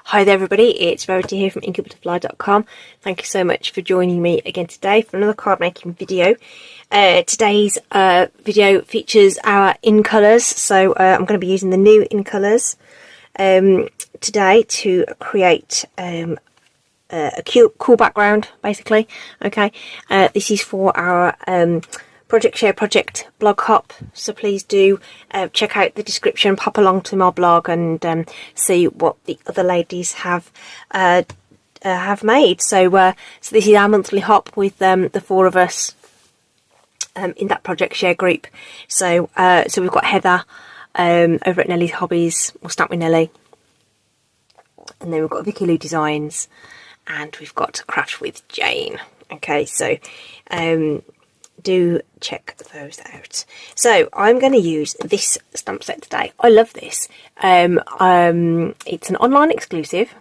Hi there everybody, it's Verity here from inkybutterfly.com. Thank you so much for joining me again today for another card making video. Today's video features our in colours, so I'm going to be using the new in colours today to create a cool background basically. Okay, this is for our Project Share Project blog hop, so please do check out the description, pop along to my blog and see what the other ladies have made. So this is our monthly hop with the four of us in that Project Share group. So we've got Heather over at Nellie's Hobbies, or Stamp with Nellie, and then we've got Vicky Lou Designs, and we've got Craft with Jane. Okay, so do check those out. So I'm going to use this stamp set today. I love this. It's an online exclusive,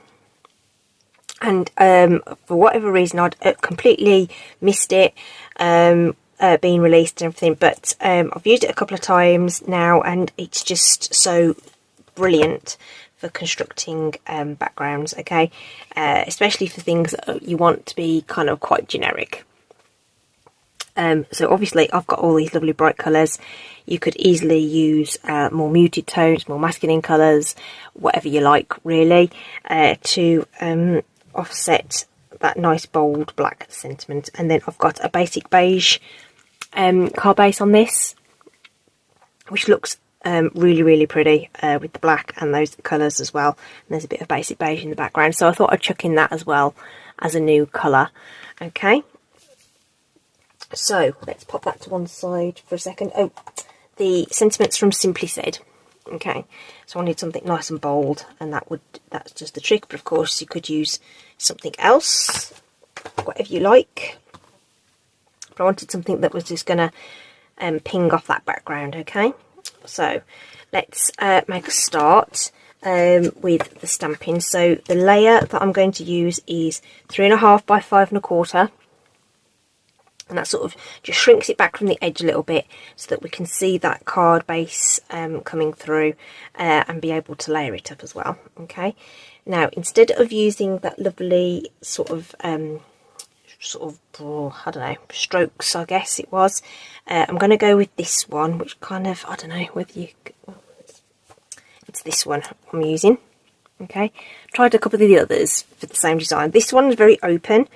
and for whatever reason I'd completely missed it being released and everything, but I've used it a couple of times now, and it's just so brilliant for constructing backgrounds. Okay, especially for things that you want to be kind of quite generic. So obviously I've got all these lovely bright colours. You could easily use more muted tones, more masculine colours, whatever you like really, to offset that nice bold black sentiment. And then I've got a basic beige card base on this, which looks really pretty with the black and those colours as well. And there's a bit of basic beige in the background, so I thought I'd chuck in that as well as a new colour. Okay. So let's pop that to one side for a second. Oh, the sentiments from Simply Said. Okay, so I wanted something nice and bold, and that's just the trick. But of course you could use something else, whatever you like. But I wanted something that was just gonna ping off that background. Okay, so let's make a start with the stamping. So the layer that I'm going to use is 3.5 by 5.25. And that sort of just shrinks it back from the edge a little bit so that we can see that card base coming through and be able to layer it up as well. Okay, now instead of using that lovely sort of I don't know, strokes, I guess it was, I'm going to go with this one, which kind of, I don't know whether you, it's this one I'm using. Okay, tried a couple of the others for the same design. This one's very open.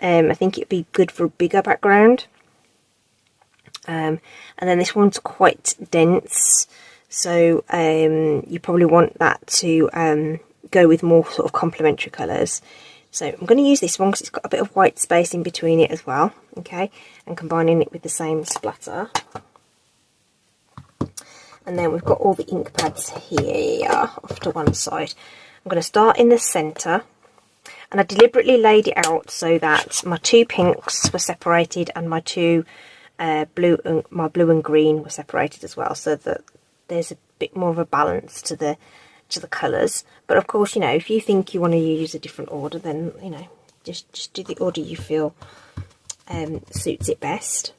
I think it'd be good for a bigger background. And then this one's quite dense, so you probably want that to go with more sort of complementary colours. So I'm going to use this one because it's got a bit of white space in between it as well. Okay, and combining it with the same splatter. And then we've got all the ink pads here off to one side. I'm going to start in the centre, and I deliberately laid it out so that my two pinks were separated and my two blue and green were separated as well, so that there's a bit more of a balance to the colours. But of course, you know, if you think you want to use a different order, then you know, just do the order you feel suits it best.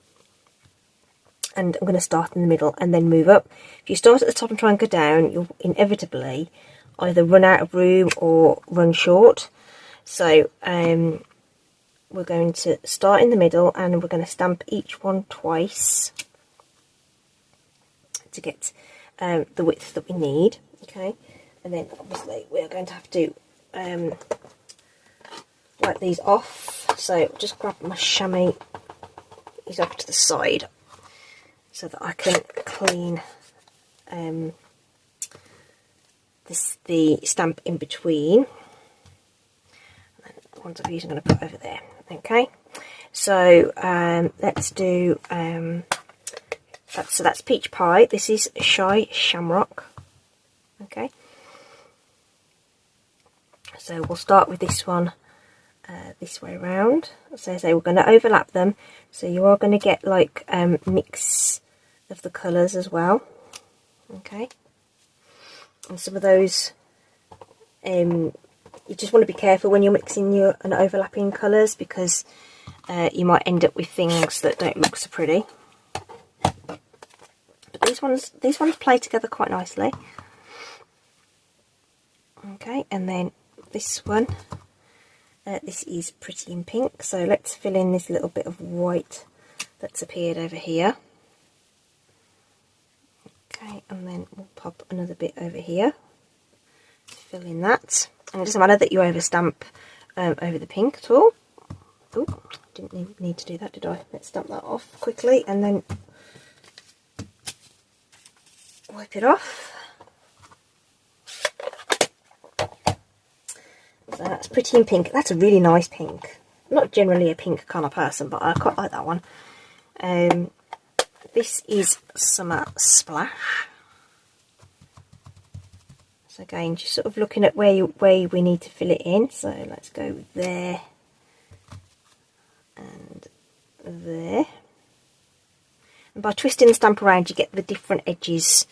And I'm going to start in the middle and then move up. If you start at the top and try and go down, you'll inevitably either run out of room or run short. So we're going to start in the middle, and we're going to stamp each one twice to get the width that we need. Okay, and then obviously we're going to have to wipe these off. So just grab my chamois these off to the side so that I can clean the stamp in between. And the ones I've used I'm going to put over there. Okay, so let's do that's Peach Pie. This is Shy Shamrock. Okay, so we'll start with this one this way around. So as I say, we're going to overlap them, so you are going to get like mix of the colours as well. Okay, and some of those you just want to be careful when you're mixing and overlapping colours, because you might end up with things that don't look so pretty. But these ones play together quite nicely. Okay, and then this one. This is Pretty in Pink, so let's fill in this little bit of white that's appeared over here. Okay, and then we'll pop another bit over here to fill in that. And it doesn't matter that you overstamp over the pink at all. Oh, didn't need to do that, did I? Let's stamp that off quickly and then wipe it off. So that's Pretty in Pink. That's a really nice pink. I'm not generally a pink kind of person, but I quite like that one. This is Summer Splash. So again, just sort of looking at where we need to fill it in. So let's go there and there. And by twisting the stamp around, you get the different edges,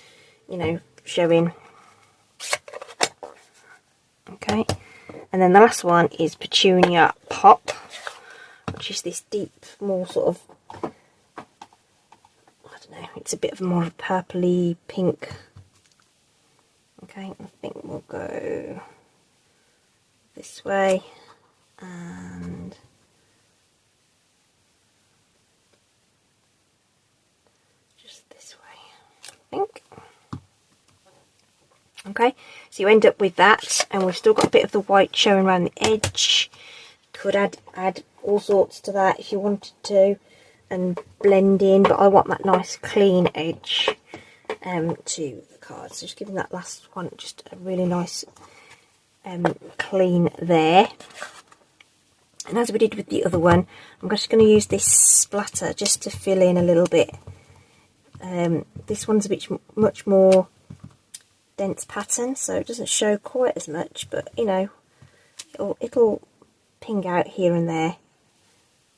you know, showing. Okay. And then the last one is Petunia Pop, which is this deep, more sort of, I don't know, it's a bit of more purpley pink. Okay, I think we'll go this way and just this way, I think. Okay, so you end up with that, and we've still got a bit of the white showing around the edge. Could add all sorts to that if you wanted to, and blend in, but I want that nice clean edge to the card. So just giving that last one just a really nice clean there. And as we did with the other one, I'm just going to use this splatter just to fill in a little bit. This one's a bit much more dense pattern, so it doesn't show quite as much, but you know, it'll ping out here and there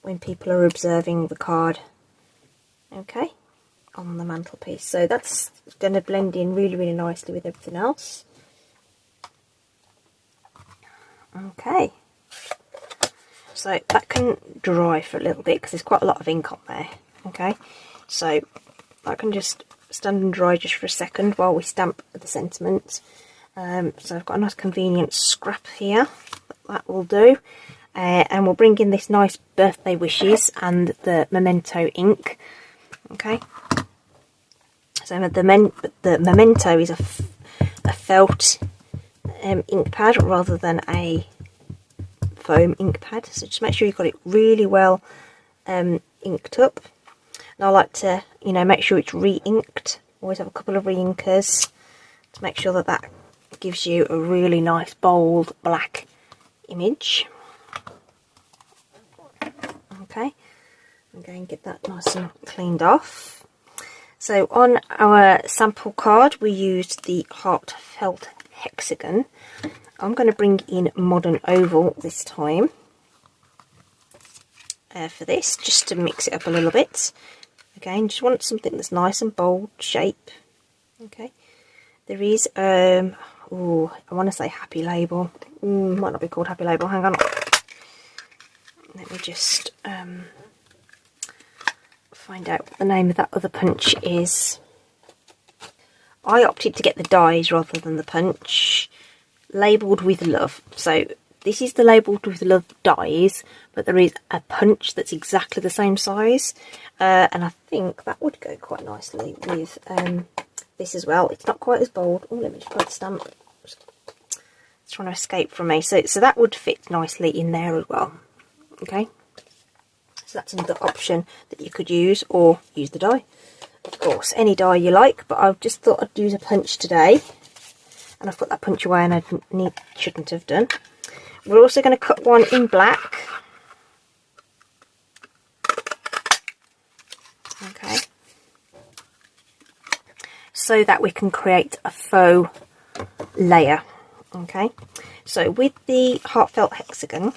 when people are observing the card, okay, on the mantelpiece. So that's going to blend in really, really nicely with everything else. Okay, so that can dry for a little bit because there's quite a lot of ink on there. Okay, so that can just stand and dry just for a second while we stamp the sentiment. So I've got a nice convenient scrap here, that will do. And we'll bring in this nice birthday wishes and the memento ink. Okay, so the memento is a felt ink pad rather than a foam ink pad, so just make sure you've got it really well inked up. And I like to, you know, make sure it's re-inked. Always have a couple of re-inkers to make sure that that gives you a really nice bold black image. Okay, I'm going to get that nice and cleaned off. So on our sample card we used the heartfelt hexagon. I'm going to bring in modern oval this time for this, just to mix it up a little bit. Again, just want something that's nice and bold shape. Okay, there is I want to say Happy Label. Might not be called Happy Label. Hang on. Let me just find out what the name of that other punch is. I opted to get the dies rather than the punch. Labelled with Love. So this is the Labelled with Love dies, but there is a punch that's exactly the same size. And I think that would go quite nicely with this as well. It's not quite as bold. Oh, let me just put the stamp. It's trying to escape from me. So that would fit nicely in there as well. Okay. So that's another option that you could use, or use the die. Of course, any die you like, but I've just thought I'd use a punch today. And I've put that punch away and I shouldn't have done. We're also going to cut one in black. Okay. So that we can create a faux layer. Okay. So with the heartfelt hexagon,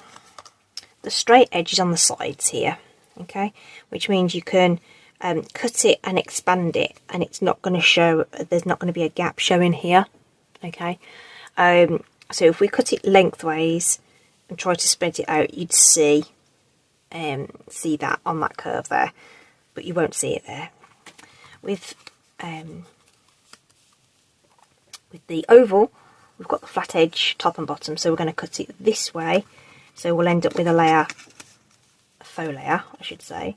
the straight edge is on the sides here. Okay. Which means you can cut it and expand it, and it's not going to show, there's not going to be a gap showing here. Okay, so if we cut it lengthways and try to spread it out, you'd see that on that curve there, but you won't see it there. With the oval, we've got the flat edge top and bottom, so we're going to cut it this way, so we'll end up with a layer, a faux layer I should say,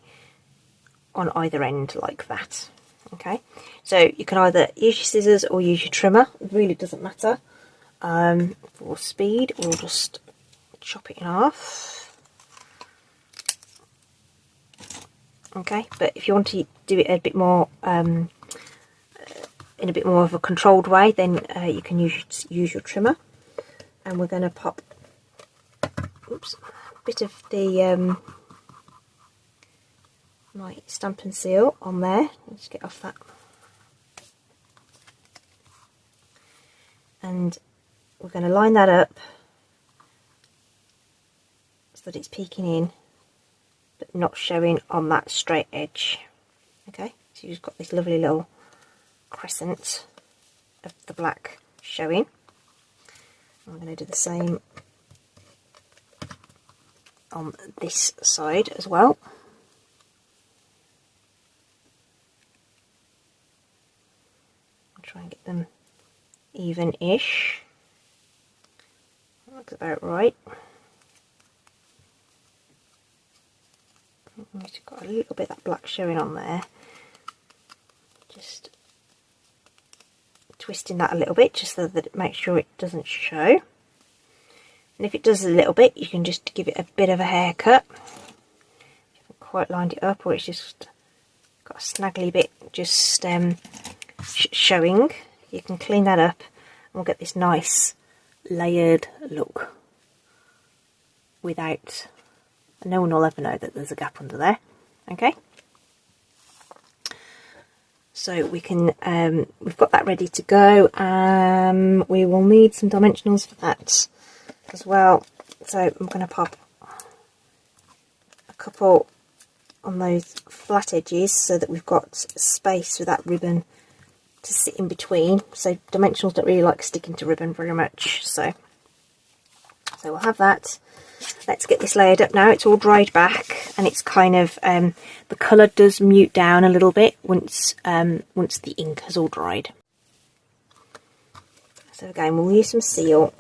on either end like that. Okay, so you can either use your scissors or use your trimmer, it really doesn't matter. For speed we'll just chop it in half. Okay, but if you want to do it a bit more in a bit more of a controlled way, then you can use your trimmer. And we're going to pop a bit of the my Stampin' Seal on there. Let's get off that. And we're going to line that up so that it's peeking in but not showing on that straight edge. Okay, so you've got this lovely little crescent of the black showing. I'm going to do the same on this side as well. I'll try and get them even-ish. Looks about right. It's got a little bit of that black showing on there. Just twisting that a little bit just so that it makes sure it doesn't show. And if it does a little bit, you can just give it a bit of a haircut. You haven't quite lined it up, or it's just got a snaggly bit just showing. You can clean that up and we'll get this nice layered look without, no one will ever know that there's a gap under there. Okay, so we can we've got that ready to go. We will need some dimensionals for that as well, so I'm going to pop a couple on those flat edges so that we've got space for that ribbon to sit in between. So dimensionals don't really like sticking to ribbon very much, so we'll have that. Let's get this layered up now. It's all dried back, and it's kind of the colour does mute down a little bit once the ink has all dried. So again, we'll use some seal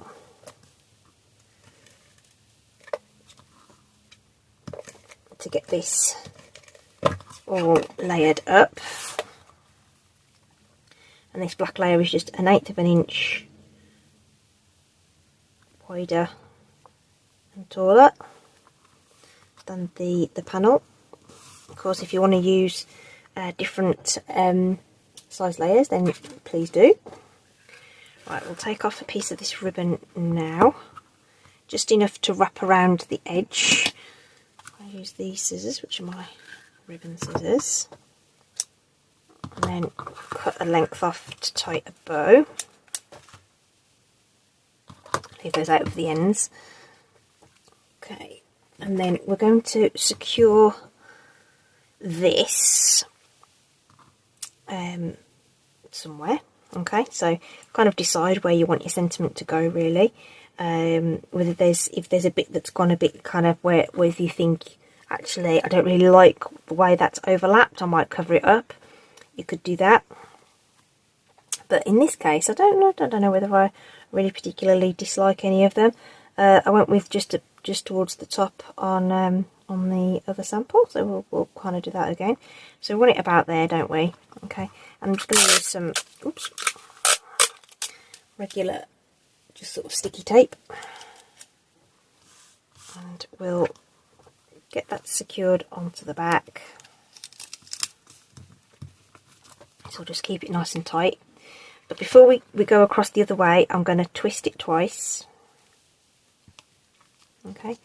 to get this all layered up. And this black layer is just 1/8 of an inch wider and taller than the panel. Of course, if you want to use different size layers, then please do. Right, we'll take off a piece of this ribbon now, just enough to wrap around the edge. I use these scissors, which are my ribbon scissors, and then cut a length off to tie a bow. Leave those out of the ends. Okay, and then we're going to secure this somewhere. Okay, so kind of decide where you want your sentiment to go, really. Whether if there's a bit that's gone a bit kind of where you think, actually I don't really like the way that's overlapped, I might cover it up. You could do that, but in this case I don't know whether I really particularly dislike any of them. I went with just towards the top on the other sample, so we'll kind of do that again. So we want it about there, don't we? Okay, I'm just going to use some regular, just sort of sticky tape, and we'll get that secured onto the back. So we'll just keep it nice and tight. But before we go across the other way, I'm going to twist it twice. Okay,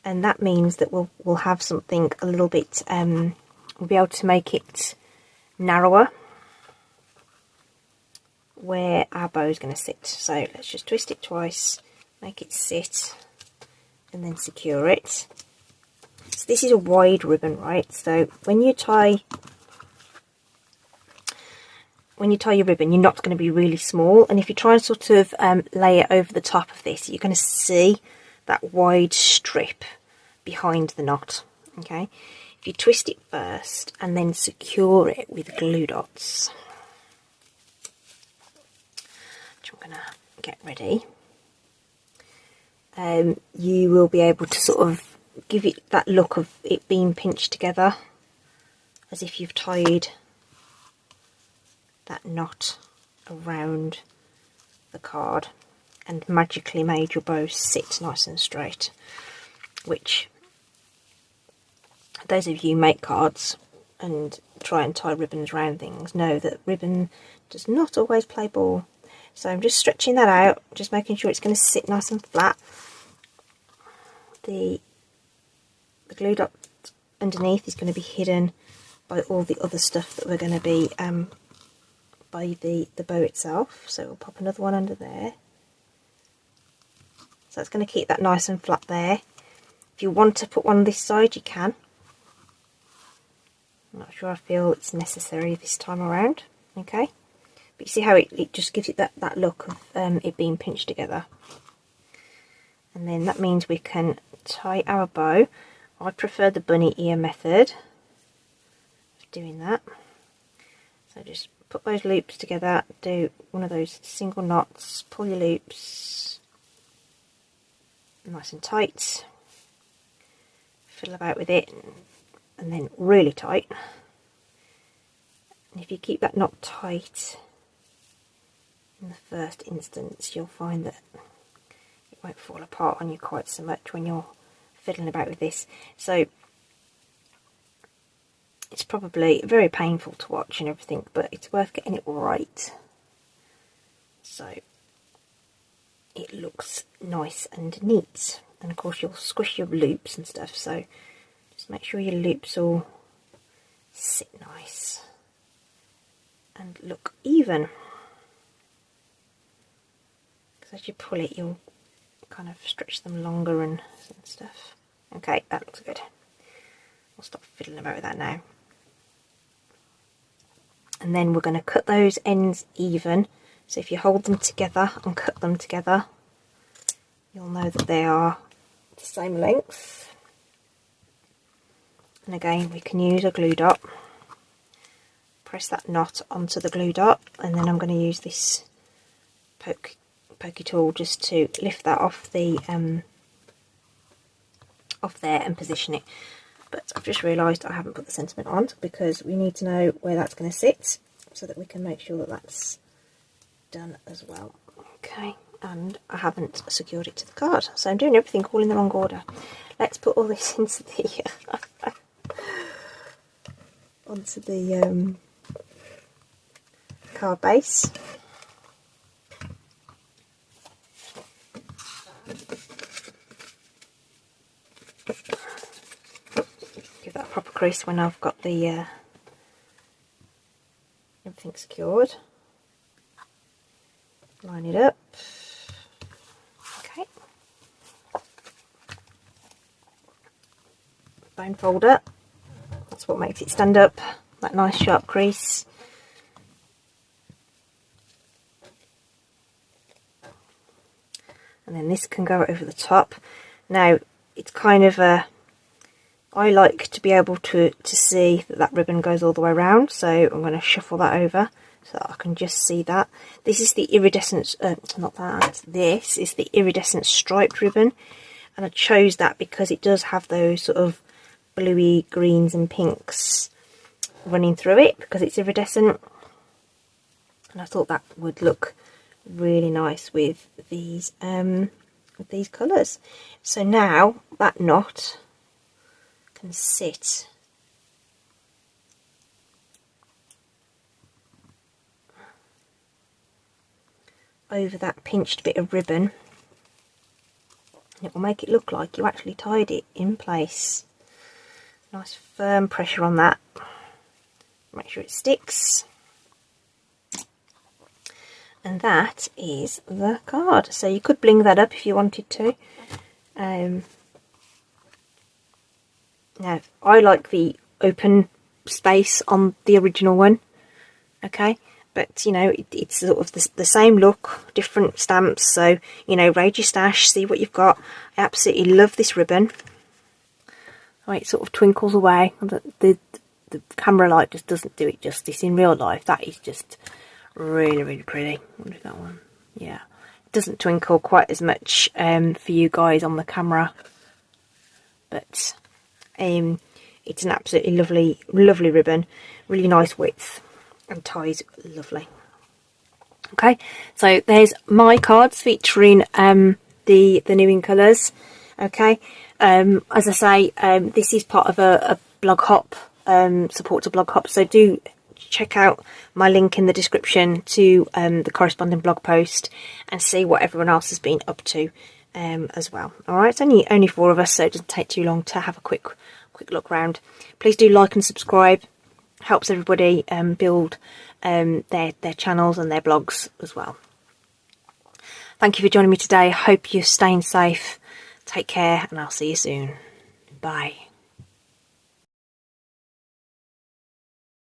and that means that we'll have something a little bit, we'll be able to make it narrower where our bow is going to sit. So let's just twist it twice, make it sit, and then secure it. So this is a wide ribbon, right? So when you tie your ribbon, you're not going to be really small, and if you try and sort of lay it over the top of this, you're going to see that wide strip behind the knot. Okay, if you twist it first and then secure it with glue dots, which I'm going to get ready, you will be able to sort of give it that look of it being pinched together, as if you've tied that knot around the card and magically made your bow sit nice and straight, which those of you who make cards and try and tie ribbons around things know that ribbon does not always play ball. So I'm just stretching that out, just making sure it's going to sit nice and flat. The glue dot underneath is going to be hidden by all the other stuff that we're going to be by the bow itself. So we'll pop another one under there. So it's going to keep that nice and flat there. If you want to put one on this side, you can. I'm not sure I feel it's necessary this time around. Okay, but you see how it just gives it that look of it being pinched together. And then that means we can tie our bow. I prefer the bunny ear method of doing that. So just put those loops together, do one of those single knots, pull your loops nice and tight, fiddle about with it, and then really tight. And if you keep that knot tight in the first instance, you'll find that it won't fall apart on you quite so much when you're fiddling about with this. So it's probably very painful to watch and everything, but it's worth getting it right so it looks nice and neat. And of course you'll squish your loops and stuff, so just make sure your loops all sit nice and look even, because as you pull it you'll kind of stretch them longer and stuff. Okay, that looks good. I'll stop fiddling about with that now. And then we're going to cut those ends even, so if you hold them together and cut them together, you'll know that they are the same length. And again, we can use a glue dot, press that knot onto the glue dot, and then I'm going to use this pokey tool just to lift that off the off there and position it. But I've just realised I haven't put the sentiment on, because we need to know where that's going to sit so that we can make sure that that's done as well. Okay, and I haven't secured it to the card, so I'm doing everything all in the wrong order. Let's put all this into the onto the card base. Give that a proper crease when I've got the everything secured. Line it up. Okay. Bone folder. That's what makes it stand up. That nice sharp crease. And then this can go over the top. Now it's kind of a, I like to be able to see that ribbon goes all the way around, so I'm going to shuffle that over so that I can just see that. This is the iridescent, this is the iridescent striped ribbon, and I chose that because it does have those sort of bluey greens and pinks running through it because it's iridescent, and I thought that would look really nice with these colours. So now that knot can sit over that pinched bit of ribbon, and it will make it look like you actually tied it in place. Nice firm pressure on that, make sure it sticks. And that is the card. So you could bling that up if you wanted to. Now, I like the open space on the original one, okay? But, you know, it's sort of the same look, different stamps. So, you know, raid your stash, see what you've got. I absolutely love this ribbon. Oh, it sort of twinkles away. The camera light just doesn't do it justice in real life. That is just really, really pretty. What is that one? Yeah, it doesn't twinkle quite as much for you guys on the camera, but it's an absolutely lovely ribbon, really nice width, and ties lovely. Okay, so there's my cards featuring the new in colours. Okay, as I say, this is part of a blog hop, support to blog hop, so do check out my link in the description to the corresponding blog post and see what everyone else has been up to as well. Alright, it's only 4 of us, so it doesn't take too long to have a quick look round. Please do like and subscribe, helps everybody build their channels and their blogs as well. Thank you for joining me today. I hope you're staying safe. Take care, and I'll see you soon. Bye.